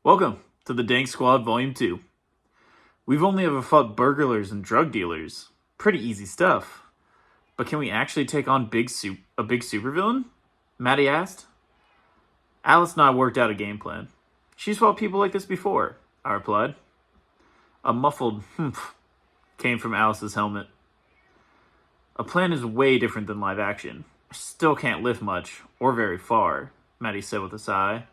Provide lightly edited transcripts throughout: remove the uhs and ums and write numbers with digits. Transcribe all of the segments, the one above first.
Welcome to the Dank Squad Volume 2. We've only ever fought burglars and drug dealers. Pretty easy stuff. But can we actually take on a big supervillain? Maddie asked. Alice and I worked out a game plan. She's fought people like this before, I replied. A muffled humph came from Alice's helmet. A plan is way different than live action. I still can't lift much, or very far, Maddie said with a sigh.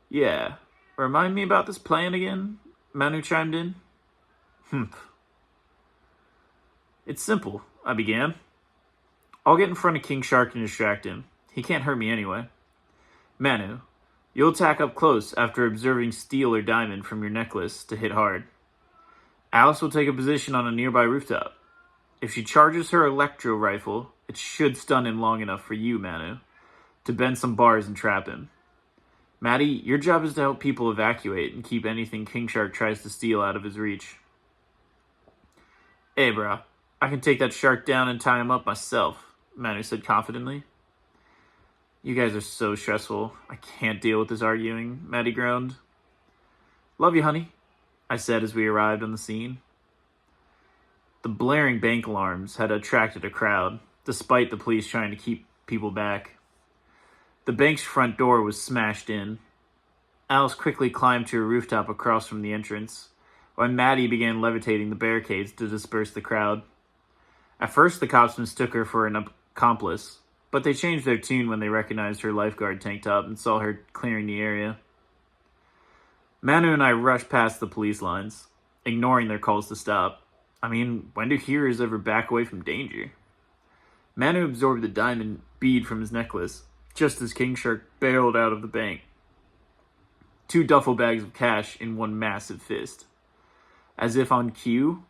Yeah. Remind me about this plan again? Manu chimed in. It's simple, I began. I'll get in front of King Shark and distract him. He can't hurt me anyway. Manu, you'll attack up close after observing steel or diamond from your necklace to hit hard. Alice will take a position on a nearby rooftop. If she charges her electro rifle, it should stun him long enough for you, Manu, to bend some bars and trap him. Maddie, your job is to help people evacuate and keep anything King Shark tries to steal out of his reach. Hey, bro, I can take that shark down and tie him up myself, Manu said confidently. You guys are so stressful. I can't deal with this arguing, Maddie groaned. Love you, honey, I said as we arrived on the scene. The blaring bank alarms had attracted a crowd, despite the police trying to keep people back. The bank's front door was smashed in. Alice quickly climbed to a rooftop across from the entrance, while Maddie began levitating the barricades to disperse the crowd. At first, the cops mistook her for an accomplice, but they changed their tune when they recognized her lifeguard tank top and saw her clearing the area. Manu and I rushed past the police lines, ignoring their calls to stop. I mean, when do heroes ever back away from danger? Manu absorbed the diamond bead from his necklace, just as King Shark barreled out of the bank. 2 duffel bags of cash in one massive fist. As if on cue,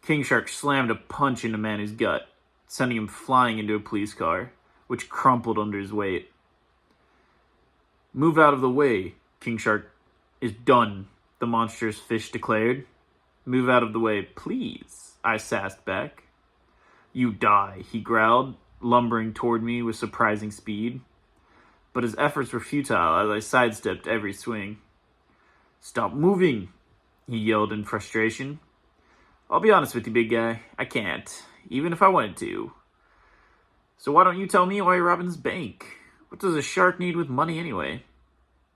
King Shark slammed a punch into Manu's gut, sending him flying into a police car, which crumpled under his weight. Move out of the way, King Shark is done, the monstrous fish declared. Move out of the way, please, I sassed back. You die, he growled, lumbering toward me with surprising speed. But his efforts were futile as I sidestepped every swing. Stop moving, he yelled in frustration. I'll be honest with you, big guy. I can't, even if I wanted to. So why don't you tell me why you're robbing this bank? What does a shark need with money anyway?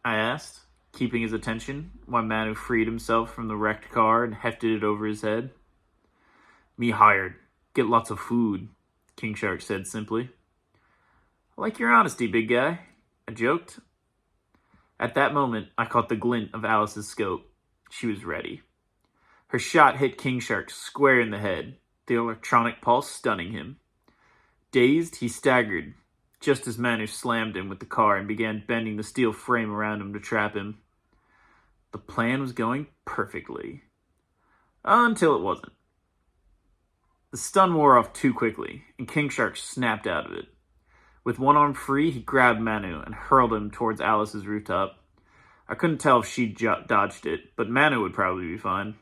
I asked, keeping his attention while Manu freed himself from the wrecked car and hefted it over his head. Me hired. Get lots of food, King Shark said simply. I like your honesty, big guy, I joked. At that moment, I caught the glint of Alice's scope. She was ready. Her shot hit King Shark square in the head, the electronic pulse stunning him. Dazed, he staggered, just as Manu slammed him with the car and began bending the steel frame around him to trap him. The plan was going perfectly. Until it wasn't. The stun wore off too quickly, and King Shark snapped out of it. With one arm free, he grabbed Manu and hurled him towards Alice's rooftop. I couldn't tell if she dodged it, but Manu would probably be fine.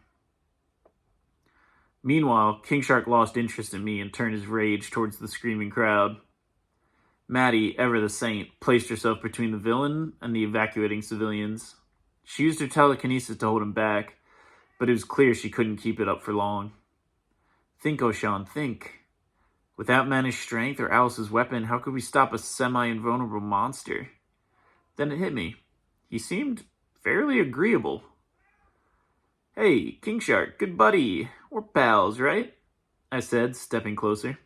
Meanwhile, King Shark lost interest in me and turned his rage towards the screaming crowd. Maddie, ever the saint, placed herself between the villain and the evacuating civilians. She used her telekinesis to hold him back, but it was clear she couldn't keep it up for long. Think, Oshan, think. Without Manu's strength or Alice's weapon, how could we stop a semi-invulnerable monster? Then it hit me. He seemed fairly agreeable. Hey, King Shark, good buddy. We're pals, right? I said, stepping closer.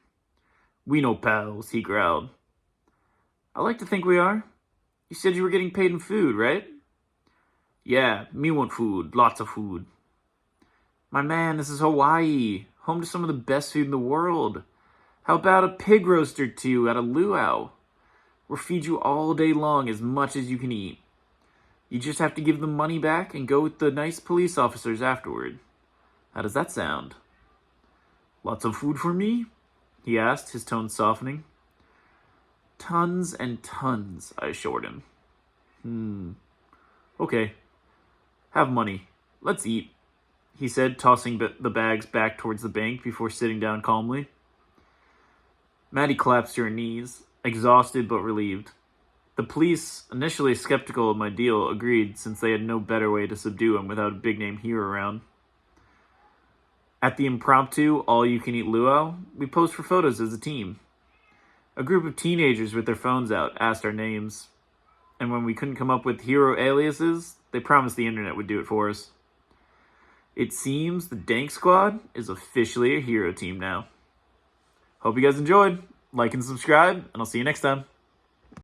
We no pals, he growled. I like to think we are. You said you were getting paid in food, right? Yeah, me want food. Lots of food. My man, this is Hawaii. Home to some of the best food in the world. How about a pig roast or two at a luau? We'll feed you all day long as much as you can eat. You just have to give the money back and go with the nice police officers afterward. How does that sound? Lots of food for me? He asked, his tone softening. Tons and tons, I assured him. Okay. Have money. Let's eat, he said, tossing the bags back towards the bank before sitting down calmly. Maddie collapsed to her knees, exhausted but relieved. The police, initially skeptical of my deal, agreed since they had no better way to subdue him without a big-name hero around. At the impromptu all-you-can-eat luau, we posed for photos as a team. A group of teenagers with their phones out asked our names, and when we couldn't come up with hero aliases, they promised the internet would do it for us. It seems the Dank Squad is officially a hero team now. Hope you guys enjoyed. Like and subscribe, and I'll see you next time.